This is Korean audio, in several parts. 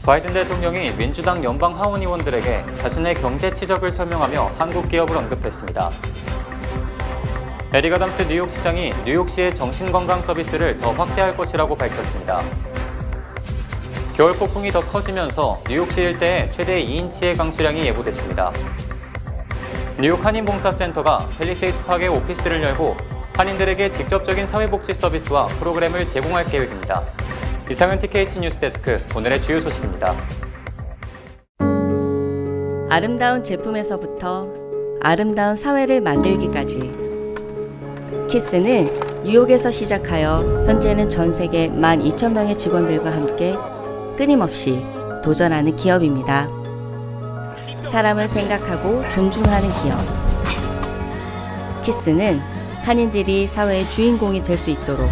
바이든 대통령이 민주당 연방 하원 의원들에게 자신의 경제 치적을 설명하며 한국 기업을 언급했습니다. 에릭 아담스 뉴욕시장이 뉴욕시의 정신건강 서비스를 더 확대할 것이라고 밝혔습니다. 겨울 폭풍이 더 커지면서 뉴욕시 일대에 최대 2인치의 강수량이 예보됐습니다. 뉴욕 한인봉사센터가 팰리세이드 파크에 오피스를 열고 한인들에게 직접적인 사회복지 서비스와 프로그램을 제공할 계획입니다. 이상은 TKC 뉴스데스크 오늘의 주요 소식입니다. 아름다운 제품에서부터 아름다운 사회를 만들기까지 키스는 뉴욕에서 시작하여 현재는 전 세계 12,000명의 직원들과 함께 끊임없이 도전하는 기업입니다. 사람을 생각하고 존중하는 기업. 키스는 한인들이 사회의 주인공이 될 수 있도록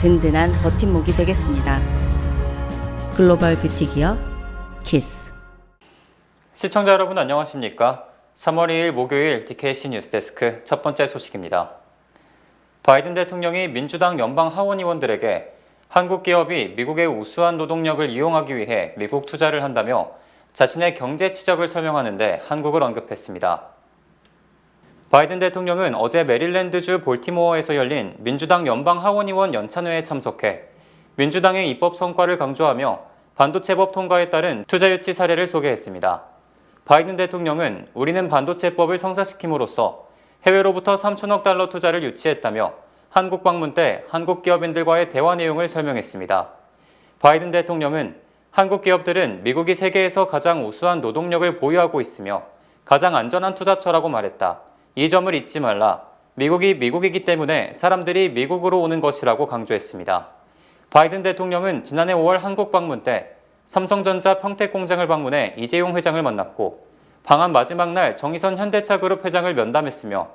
든든한 버팀목이 되겠습니다. 글로벌 뷰티 기업 키스. 시청자 여러분 안녕하십니까? 3월 2일 목요일 TKC 뉴스데스크 첫 번째 소식입니다. 바이든 대통령이 민주당 연방 하원 의원들에게 한국 기업이 미국의 우수한 노동력을 이용하기 위해 미국 투자를 한다며 자신의 경제 치적을 설명하는데 한국을 언급했습니다. 바이든 대통령은 어제 메릴랜드주 볼티모어에서 열린 민주당 연방 하원 의원 연찬회에 참석해 민주당의 입법 성과를 강조하며 반도체법 통과에 따른 투자 유치 사례를 소개했습니다. 바이든 대통령은 우리는 반도체법을 성사시킴으로써 해외로부터 3천억 달러 투자를 유치했다며 한국 방문 때 한국 기업인들과의 대화 내용을 설명했습니다. 바이든 대통령은 한국 기업들은 미국이 세계에서 가장 우수한 노동력을 보유하고 있으며 가장 안전한 투자처라고 말했다. 이 점을 잊지 말라. 미국이 미국이기 때문에 사람들이 미국으로 오는 것이라고 강조했습니다. 바이든 대통령은 지난해 5월 한국 방문 때 삼성전자 평택 공장을 방문해 이재용 회장을 만났고 방한 마지막 날 정의선 현대차그룹 회장을 면담했으며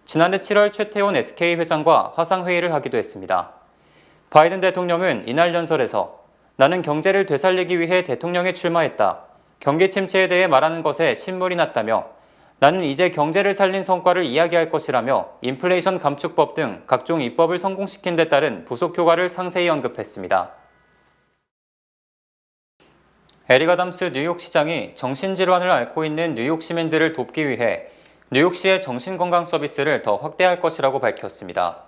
지난해 7월 최태원 SK 회장과 화상회의를 하기도 했습니다. 바이든 대통령은 이날 연설에서 나는 경제를 되살리기 위해 대통령에 출마했다. 경기 침체에 대해 말하는 것에 신물이 났다며 나는 이제 경제를 살린 성과를 이야기할 것이라며 인플레이션 감축법 등 각종 입법을 성공시킨 데 따른 부속 효과를 상세히 언급했습니다. 에릭 아담스 뉴욕시장이 정신질환을 앓고 있는 뉴욕 시민들을 돕기 위해 뉴욕시의 정신건강 서비스를 더 확대할 것이라고 밝혔습니다.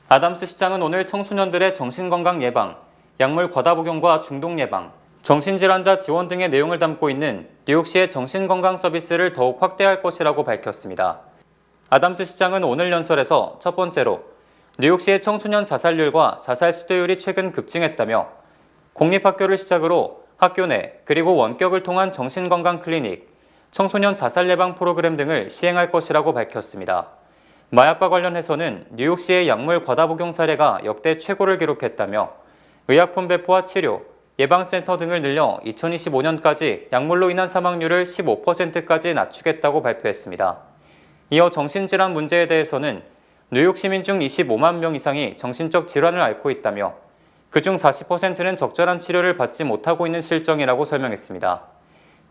아담스 시장은 오늘 청소년들의 정신건강 예방, 약물 과다 복용과 중독 예방, 정신질환자 지원 등의 내용을 담고 있는 뉴욕시의 정신건강 서비스를 더욱 확대할 것이라고 밝혔습니다. 아담스 시장은 오늘 연설에서 첫 번째로 뉴욕시의 청소년 자살률과 자살 시도율이 최근 급증했다며 공립학교를 시작으로 학교 내 그리고 원격을 통한 정신건강 클리닉, 청소년 자살 예방 프로그램 등을 시행할 것이라고 밝혔습니다. 마약과 관련해서는 뉴욕시의 약물 과다 복용 사례가 역대 최고를 기록했다며 의약품 배포와 치료, 예방센터 등을 늘려 2025년까지 약물로 인한 사망률을 15%까지 낮추겠다고 발표했습니다. 이어 정신질환 문제에 대해서는 뉴욕 시민 중 25만 명 이상이 정신적 질환을 앓고 있다며 그중 40%는 적절한 치료를 받지 못하고 있는 실정이라고 설명했습니다.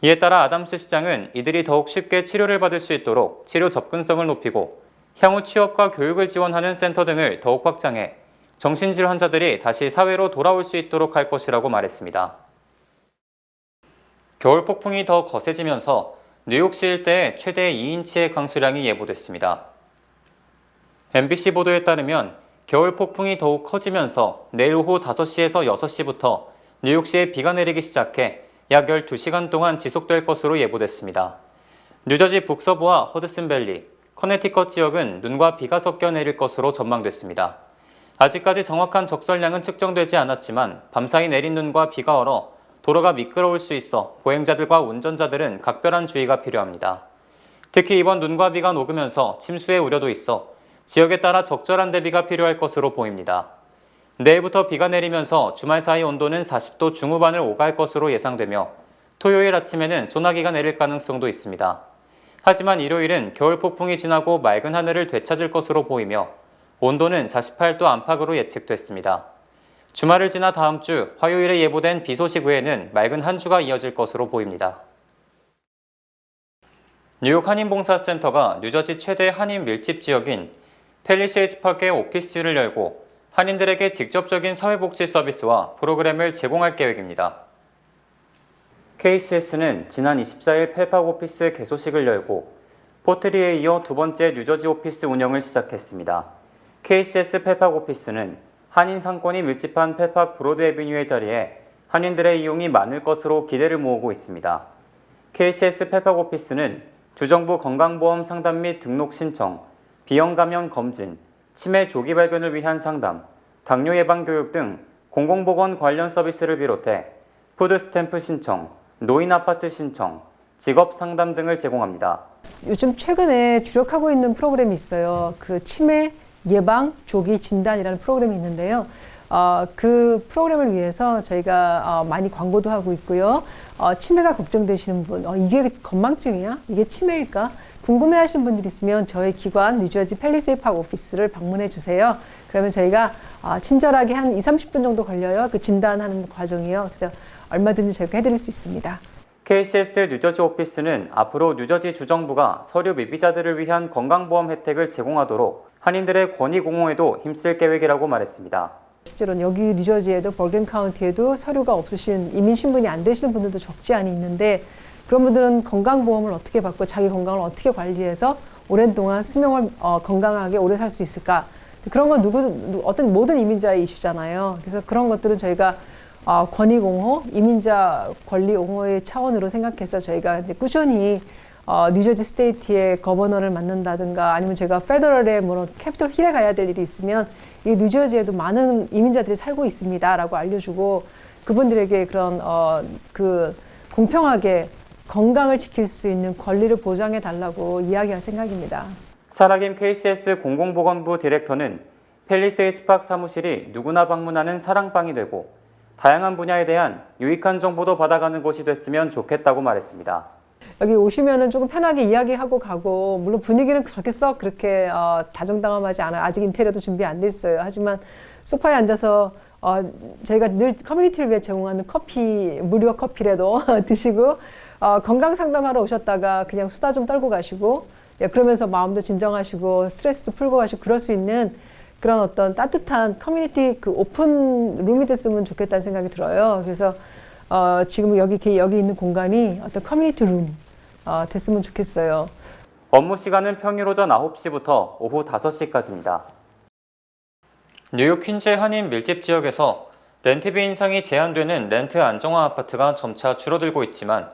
이에 따라 아담스 시장은 이들이 더욱 쉽게 치료를 받을 수 있도록 치료 접근성을 높이고 향후 취업과 교육을 지원하는 센터 등을 더욱 확장해 정신질 환자들이 다시 사회로 돌아올 수 있도록 할 것이라고 말했습니다. 겨울 폭풍이 더 거세지면서 뉴욕시 일대에 최대 2인치의 강수량이 예보됐습니다. MBC 보도에 따르면 겨울 폭풍이 더욱 커지면서 내일 오후 5시에서 6시부터 뉴욕시에 비가 내리기 시작해 약 12시간 동안 지속될 것으로 예보됐습니다. 뉴저지 북서부와 허드슨밸리, 커네티컷 지역은 눈과 비가 섞여 내릴 것으로 전망됐습니다. 아직까지 정확한 적설량은 측정되지 않았지만 밤사이 내린 눈과 비가 얼어 도로가 미끄러울 수 있어 보행자들과 운전자들은 각별한 주의가 필요합니다. 특히 이번 눈과 비가 녹으면서 침수의 우려도 있어 지역에 따라 적절한 대비가 필요할 것으로 보입니다. 내일부터 비가 내리면서 주말 사이 온도는 40도 중후반을 오갈 것으로 예상되며 토요일 아침에는 소나기가 내릴 가능성도 있습니다. 하지만 일요일은 겨울 폭풍이 지나고 맑은 하늘을 되찾을 것으로 보이며 온도는 48도 안팎으로 예측됐습니다. 주말을 지나 다음 주 화요일에 예보된 비 소식 외에는 맑은 한 주가 이어질 것으로 보입니다. 뉴욕 한인봉사센터가 뉴저지 최대 한인 밀집 지역인 팰리세이드 파크에 오피스를 열고 한인들에게 직접적인 사회복지 서비스와 프로그램을 제공할 계획입니다. KCS는 지난 24일 펠팍 오피스 개소식을 열고 포트리에 이어 두 번째 뉴저지 오피스 운영을 시작했습니다. KCS 펠팍 오피스는 한인 상권이 밀집한 펠팍 브로드 애비뉴의 자리에 한인들의 이용이 많을 것으로 기대를 모으고 있습니다. KCS 펠팍 오피스는 주정부 건강보험 상담 및 등록 신청, 비형 감염 검진, 치매 조기 발견을 위한 상담, 당뇨 예방 교육 등 공공보건 관련 서비스를 비롯해 푸드 스탬프 신청, 노인 아파트 신청, 직업 상담 등을 제공합니다. 요즘 최근에 주력하고 있는 프로그램이 있어요. 그 치매 예방 조기 진단이라는 프로그램이 있는데요. 그 프로그램을 위해서 저희가 많이 광고도 하고 있고요. 치매가 걱정되시는 분, 이게 건망증이야? 이게 치매일까? 궁금해하시는 분들이 있으면 저희 기관 뉴저지 팰리세이드 파크 오피스를 방문해 주세요. 그러면 저희가 친절하게 한 20-30분 정도 걸려요. 그 진단하는 과정이요. 그래서 얼마든지 저희가 해드릴 수 있습니다. KCS 뉴저지 오피스는 앞으로 뉴저지 주정부가 서류 미비자들을 위한 건강보험 혜택을 제공하도록 한인들의 권익 공호에도 힘쓸 계획이라고 말했습니다. 실제로는 여기 뉴저지에도 버겐 카운티에도 서류가 없으신 이민 신분이 안 되시는 분들도 적지 않이 있는데 그런 분들은 건강보험을 어떻게 받고 자기 건강을 어떻게 관리해서 오랜 동안 수명을 건강하게 오래 살 수 있을까? 그런 건 어떤 모든 이민자의 이슈잖아요. 그래서 그런 것들은 저희가 권익 옹호, 이민자 권리 옹호의 차원으로 생각해서 저희가 이제 꾸준히 뉴저지 스테이트의 거버너를 맡는다든가 아니면 제가 페더럴의 캐피털 힐에 가야 될 일이 있으면 이 뉴저지에도 많은 이민자들이 살고 있습니다라고 알려주고 그분들에게 그런 공평하게 건강을 지킬 수 있는 권리를 보장해 달라고 이야기할 생각입니다. 사라김 KCS 공공보건부 디렉터는 팰리세이드 파크 사무실이 누구나 방문하는 사랑방이 되고 다양한 분야에 대한 유익한 정보도 받아가는 곳이 됐으면 좋겠다고 말했습니다. 여기 오시면은 조금 편하게 이야기하고 가고 물론 분위기는 그렇게 다정다감하지 않아요. 아직 인테리어도 준비 안 돼 있어요. 하지만 소파에 앉아서 저희가 늘 커뮤니티를 위해 제공하는 커피, 무료 커피라도 드시고 건강 상담하러 오셨다가 그냥 수다 좀 떨고 가시고 그러면서 마음도 진정하시고 스트레스도 풀고 가시고 그럴 수 있는 그런 어떤 따뜻한 커뮤니티 오픈 룸이 됐으면 좋겠다는 생각이 들어요. 그래서 지금 여기 있는 공간이 어떤 커뮤니티 룸 됐으면 좋겠어요. 업무 시간은 평일 오전 9시부터 오후 5시까지입니다. 뉴욕 퀸즈 한인 밀집 지역에서 렌트비 인상이 제한되는 렌트 안정화 아파트가 점차 줄어들고 있지만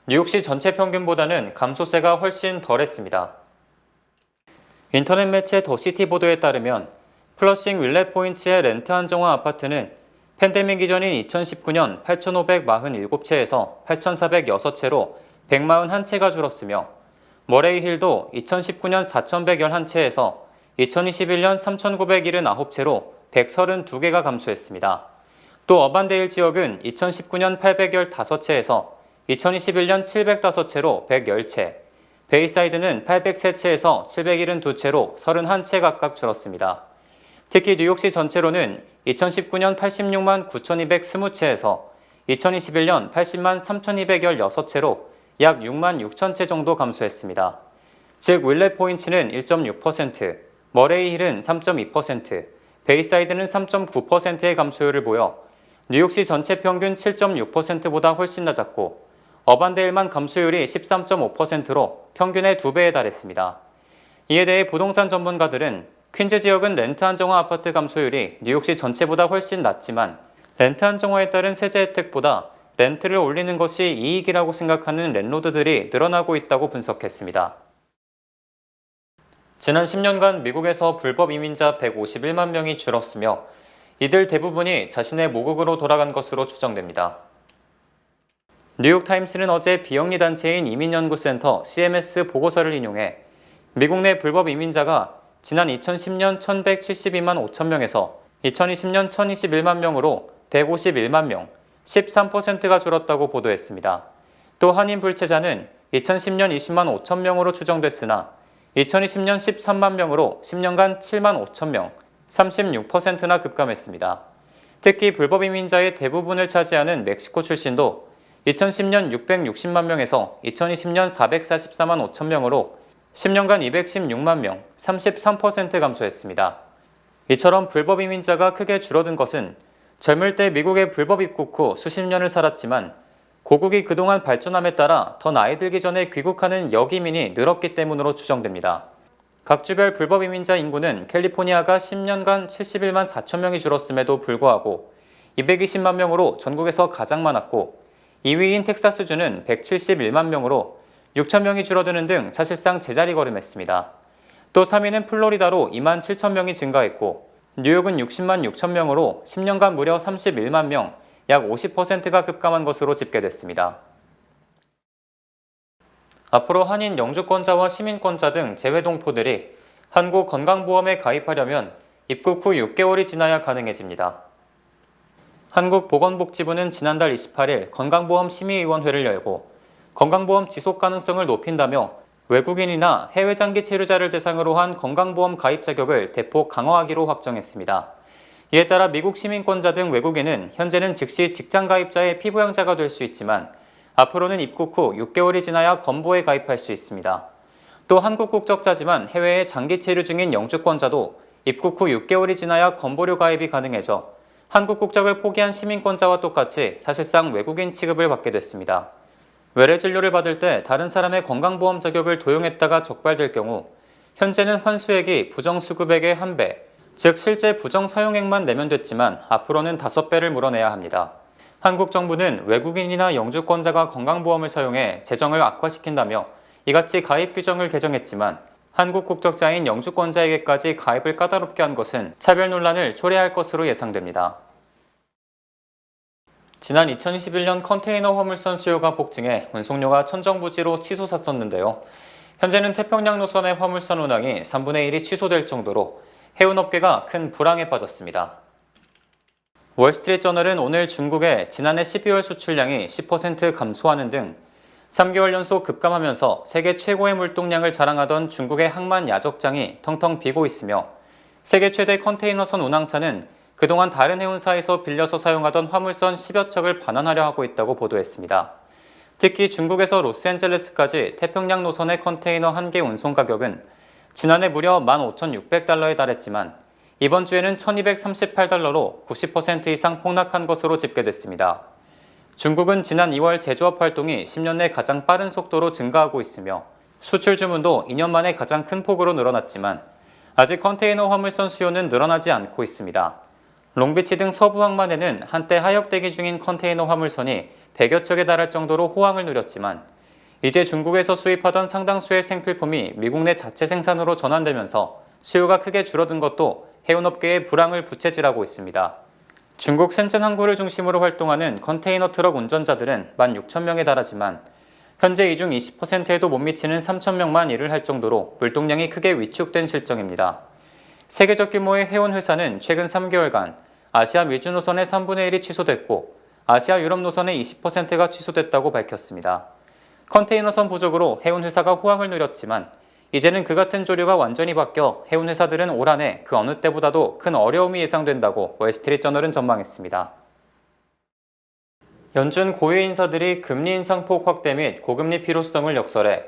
뉴욕시 전체 평균보다는 감소세가 훨씬 덜했습니다. 인터넷 매체 더시티 보도에 따르면 플러싱 윌렛 포인트의 렌트 안정화 아파트는 팬데믹 이전인 2019년 8,547채에서 8,406채로 141채가 줄었으며 머레이 힐도 2019년 4,111채에서 2021년 3,979채로 132개가 감소했습니다. 또 어반데일 지역은 2019년 815채에서 2021년 705채로 110채, 베이사이드는 803채에서 772채로 31채 각각 줄었습니다. 특히 뉴욕시 전체로는 2019년 86만 9,220채에서 2021년 80만 3,216채로 약 6만 6천채 정도 감소했습니다. 즉 윌렛 포인트는 1.6%, 머레이 힐은 3.2%, 베이사이드는 3.9%의 감소율을 보여 뉴욕시 전체 평균 7.6%보다 훨씬 낮았고 어반데일만 감소율이 13.5%로 평균의 2배에 달했습니다. 이에 대해 부동산 전문가들은 퀸즈 지역은 렌트 안정화 아파트 감소율이 뉴욕시 전체보다 훨씬 낮지만 렌트 안정화에 따른 세제 혜택보다 렌트를 올리는 것이 이익이라고 생각하는 랜로드들이 늘어나고 있다고 분석했습니다. 지난 10년간 미국에서 불법 이민자 151만 명이 줄었으며 이들 대부분이 자신의 모국으로 돌아간 것으로 추정됩니다. 뉴욕타임스는 어제 비영리 단체인 이민연구센터 CMS 보고서를 인용해 미국 내 불법 이민자가 지난 2010년 1,172만 5천 명에서 2020년 1,021만 명으로 151만 명, 13%가 줄었다고 보도했습니다. 또 한인 불체자는 2010년 20만 5천 명으로 추정됐으나 2020년 13만 명으로 10년간 7만 5천 명, 36%나 급감했습니다. 특히 불법 이민자의 대부분을 차지하는 멕시코 출신도 2010년 660만 명에서 2020년 444만 5천 명으로 10년간 216만 명, 33% 감소했습니다. 이처럼 불법 이민자가 크게 줄어든 것은 젊을 때 미국에 불법 입국 후 수십 년을 살았지만 고국이 그동안 발전함에 따라 더 나이 들기 전에 귀국하는 여기민이 늘었기 때문으로 추정됩니다. 각 주별 불법 이민자 인구는 캘리포니아가 10년간 71만 4천 명이 줄었음에도 불구하고 220만 명으로 전국에서 가장 많았고 2위인 텍사스주는 171만 명으로 6천 명이 줄어드는 등 사실상 제자리 걸음했습니다. 또 3위는 플로리다로 2만 7천 명이 증가했고 뉴욕은 60만 6천 명으로 10년간 무려 31만 명, 약 50%가 급감한 것으로 집계됐습니다. 앞으로 한인 영주권자와 시민권자 등 재외동포들이 한국 건강보험에 가입하려면 입국 후 6개월이 지나야 가능해집니다. 한국보건복지부는 지난달 28일 건강보험 심의위원회를 열고 건강보험 지속 가능성을 높인다며 외국인이나 해외 장기 체류자를 대상으로 한 건강보험 가입 자격을 대폭 강화하기로 확정했습니다. 이에 따라 미국 시민권자 등 외국인은 현재는 즉시 직장 가입자의 피부양자가 될 수 있지만 앞으로는 입국 후 6개월이 지나야 건보에 가입할 수 있습니다. 또 한국 국적자지만 해외에 장기 체류 중인 영주권자도 입국 후 6개월이 지나야 건보료 가입이 가능해져 한국 국적을 포기한 시민권자와 똑같이 사실상 외국인 취급을 받게 됐습니다. 외래 진료를 받을 때 다른 사람의 건강보험 자격을 도용했다가 적발될 경우 현재는 환수액이 부정수급액의 1배, 즉 실제 부정사용액만 내면 됐지만 앞으로는 5배를 물어내야 합니다. 한국 정부는 외국인이나 영주권자가 건강보험을 사용해 재정을 악화시킨다며 이같이 가입 규정을 개정했지만 한국 국적자인 영주권자에게까지 가입을 까다롭게 한 것은 차별 논란을 초래할 것으로 예상됩니다. 지난 2021년 컨테이너 화물선 수요가 폭증해 운송료가 천정부지로 치솟았었는데요. 현재는 태평양 노선의 화물선 운항이 3분의 1이 취소될 정도로 해운업계가 큰 불황에 빠졌습니다. 월스트리트저널은 오늘 중국의 지난해 12월 수출량이 10% 감소하는 등 3개월 연속 급감하면서 세계 최고의 물동량을 자랑하던 중국의 항만 야적장이 텅텅 비고 있으며 세계 최대 컨테이너선 운항사는 그동안 다른 해운사에서 빌려서 사용하던 화물선 10여 척을 반환하려 하고 있다고 보도했습니다. 특히 중국에서 로스앤젤레스까지 태평양 노선의 컨테이너 한 개 운송 가격은 지난해 무려 15,600달러에 달했지만 이번 주에는 1,238달러로 90% 이상 폭락한 것으로 집계됐습니다. 중국은 지난 2월 제조업 활동이 10년 내 가장 빠른 속도로 증가하고 있으며 수출 주문도 2년 만에 가장 큰 폭으로 늘어났지만 아직 컨테이너 화물선 수요는 늘어나지 않고 있습니다. 롱비치 등 서부 항만에는 한때 하역 대기 중인 컨테이너 화물선이 100여 척에 달할 정도로 호황을 누렸지만 이제 중국에서 수입하던 상당수의 생필품이 미국 내 자체 생산으로 전환되면서 수요가 크게 줄어든 것도 해운업계의 불황을 부채질하고 있습니다. 중국 센전 항구를 중심으로 활동하는 컨테이너 트럭 운전자들은 16,000명에 달하지만 현재 이 중 20%에도 못 미치는 3,000명만 일을 할 정도로 물동량이 크게 위축된 실정입니다. 세계적 규모의 해운 회사는 최근 3개월간 아시아 미주 노선의 3분의 1이 취소됐고 아시아 유럽 노선의 20%가 취소됐다고 밝혔습니다. 컨테이너선 부족으로 해운 회사가 호황을 누렸지만 이제는 그 같은 조류가 완전히 바뀌어 해운 회사들은 올 한 해 그 어느 때보다도 큰 어려움이 예상된다고 월스트리트저널은 전망했습니다. 연준 고위 인사들이 금리 인상폭 확대 및 고금리 필요성을 역설해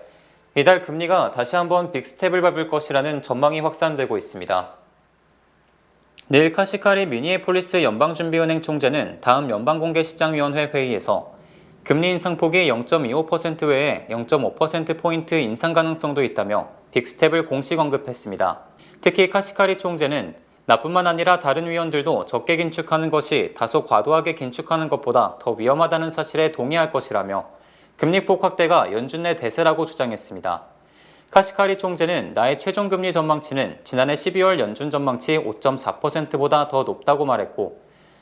이달 금리가 다시 한번 빅스텝을 밟을 것이라는 전망이 확산되고 있습니다. 닐 카시카리 미니애폴리스 연방준비은행 총재는 다음 연방공개시장위원회 회의에서 금리 인상폭이 0.25% 외에 0.5%포인트 인상 가능성도 있다며 빅스텝을 공식 언급했습니다. 특히 카시카리 총재는 나뿐만 아니라 다른 위원들도 적게 긴축하는 것이 다소 과도하게 긴축하는 것보다 더 위험하다는 사실에 동의할 것이라며 금리폭 확대가 연준 내 대세라고 주장했습니다. 카시카리 총재는 나의 최종 금리 전망치는 지난해 12월 연준 전망치 5.4%보다 더 높다고 말했고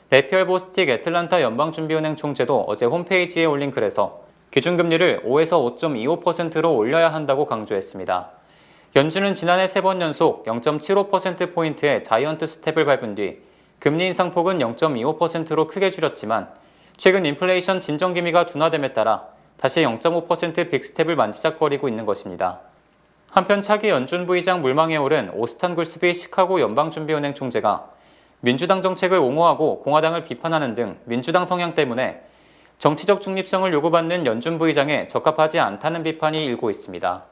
레피얼 보스틱 애틀란타 연방준비은행 총재도 어제 홈페이지에 올린 글에서 기준금리를 5에서 5.25%로 올려야 한다고 강조했습니다. 연준은 지난해 3번 연속 0.75%포인트의 자이언트 스텝을 밟은 뒤 금리 인상폭은 0.25%로 크게 줄였지만 최근 인플레이션 진정 기미가 둔화됨에 따라 다시 0.5% 빅스텝을 만지작거리고 있는 것입니다. 한편 차기 연준 부의장 물망에 오른 오스탄 굴스비 시카고 연방준비은행 총재가 민주당 정책을 옹호하고 공화당을 비판하는 등 민주당 성향 때문에 정치적 중립성을 요구받는 연준 부의장에 적합하지 않다는 비판이 일고 있습니다.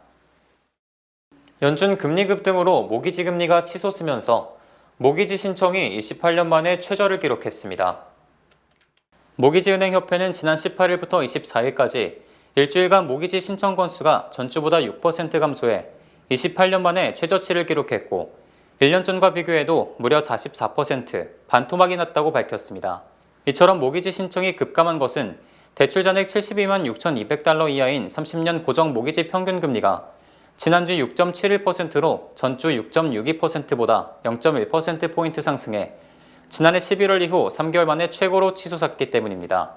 연준 금리 급등으로 모기지 금리가 치솟으면서 모기지 신청이 28년 만에 최저를 기록했습니다. 모기지은행협회는 지난 18일부터 24일까지 일주일간 모기지 신청 건수가 전주보다 6% 감소해 28년 만에 최저치를 기록했고 1년 전과 비교해도 무려 44% 반토막이 났다고 밝혔습니다. 이처럼 모기지 신청이 급감한 것은 대출 잔액 72만 6,200달러 이하인 30년 고정 모기지 평균 금리가 지난주 6.71%로 전주 6.62%보다 0.1%포인트 상승해 지난해 11월 이후 3개월 만에 최고로 치솟았기 때문입니다.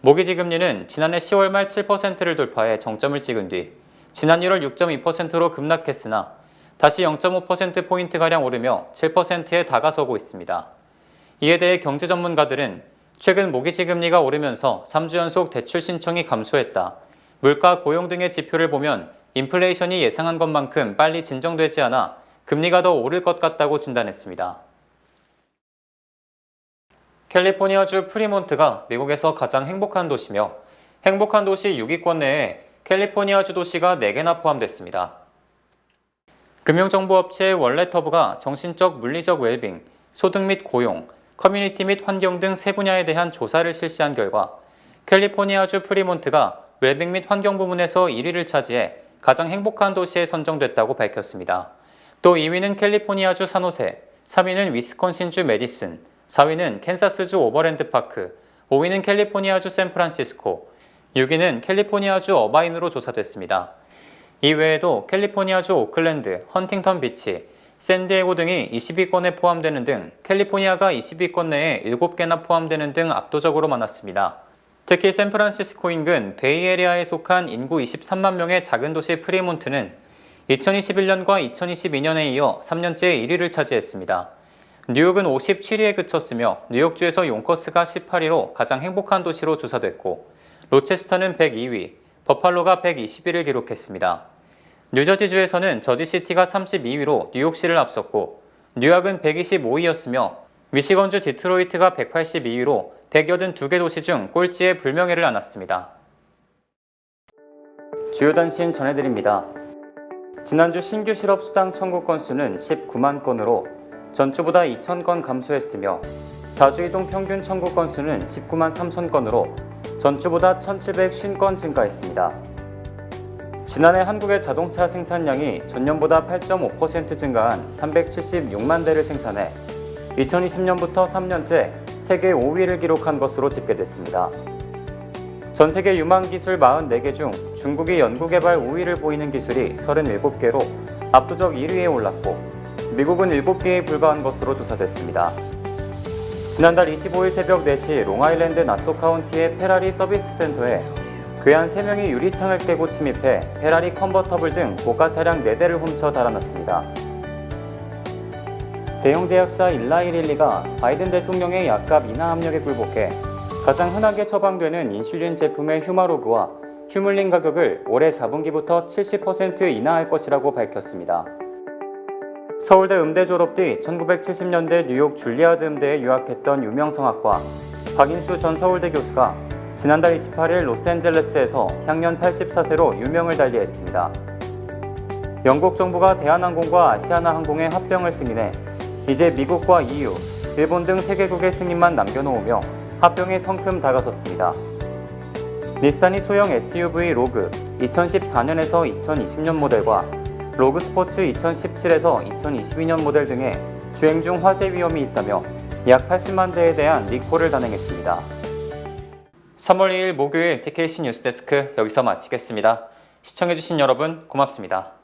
모기지 금리는 지난해 10월 말 7%를 돌파해 정점을 찍은 뒤 지난 1월 6.2%로 급락했으나 다시 0.5%포인트가량 오르며 7%에 다가서고 있습니다. 이에 대해 경제 전문가들은 최근 모기지 금리가 오르면서 3주 연속 대출 신청이 감소했다. 물가, 고용 등의 지표를 보면 인플레이션이 예상한 것만큼 빨리 진정되지 않아 금리가 더 오를 것 같다고 진단했습니다. 캘리포니아주 프리몬트가 미국에서 가장 행복한 도시며 행복한 도시 6위권 내에 캘리포니아주 도시가 4개나 포함됐습니다. 금융정보업체 월렛허브가 정신적, 물리적 웰빙, 소득 및 고용, 커뮤니티 및 환경 등 세 분야에 대한 조사를 실시한 결과 캘리포니아주 프리몬트가 웰빙 및 환경 부문에서 1위를 차지해 가장 행복한 도시에 선정됐다고 밝혔습니다. 또 2위는 캘리포니아주 산호세, 3위는 위스콘신주 메디슨, 4위는 캔사스주 오버랜드 파크, 5위는 캘리포니아주 샌프란시스코, 6위는 캘리포니아주 어바인으로 조사됐습니다. 이외에도 캘리포니아주 오클랜드, 헌팅턴 비치, 샌디에고 등이 20위권에 포함되는 등 캘리포니아가 20위권 내에 7개나 포함되는 등 압도적으로 많았습니다. 특히 샌프란시스코 인근 베이에리아에 속한 인구 23만 명의 작은 도시 프리몬트는 2021년과 2022년에 이어 3년째 1위를 차지했습니다. 뉴욕은 57위에 그쳤으며 뉴욕주에서 용커스가 18위로 가장 행복한 도시로 조사됐고 로체스터는 102위, 버팔로가 120위를 기록했습니다. 뉴저지주에서는 저지시티가 32위로 뉴욕시를 앞섰고 뉴욕은 125위였으며 미시건주 디트로이트가 182위로 182개 도시 중 꼴찌에 불명예를 안았습니다. 주요 단신 전해드립니다. 지난주 신규 실업 수당 청구 건수는 19만 건으로 전주보다 2,000건 감소했으며 4주 이동 평균 청구 건수는 19만 3천 건으로 전주보다 1,750건 증가했습니다. 지난해 한국의 자동차 생산량이 전년보다 8.5% 증가한 376만 대를 생산해 2020년부터 3년째 세계 5위를 기록한 것으로 집계됐습니다. 전 세계 유망 기술 44개 중 중국이 연구개발 5위를 보이는 기술이 37개로 압도적 1위에 올랐고 미국은 7개에 불과한 것으로 조사됐습니다. 지난달 25일 새벽 4시 롱아일랜드 나소 카운티의 페라리 서비스 센터에 괴한 3명이 유리창을 깨고 침입해 페라리 컨버터블 등 고가 차량 4대를 훔쳐 달아났습니다. 대형 제약사 일라이릴리가 바이든 대통령의 약값 인하 압력에 굴복해 가장 흔하게 처방되는 인슐린 제품의 휴마로그와 휴물린 가격을 올해 4분기부터 70% 인하할 것이라고 밝혔습니다. 서울대 음대 졸업 뒤 1970년대 뉴욕 줄리아드 음대에 유학했던 유명 성악가 박인수 전 서울대 교수가 지난달 28일 로스앤젤레스에서 향년 84세로 유명을 달리했습니다. 영국 정부가 대한항공과 아시아나항공의 합병을 승인해 이제 미국과 EU, 일본 등 세계국의 승인만 남겨놓으며 합병에 성큼 다가섰습니다. 닛산이 소형 SUV 로그 2014년에서 2020년 모델과 로그 스포츠 2017에서 2022년 모델 등의 주행 중 화재 위험이 있다며 약 80만 대에 대한 리콜을 단행했습니다. 3월 2일 목요일 TKC 뉴스데스크 여기서 마치겠습니다. 시청해주신 여러분 고맙습니다.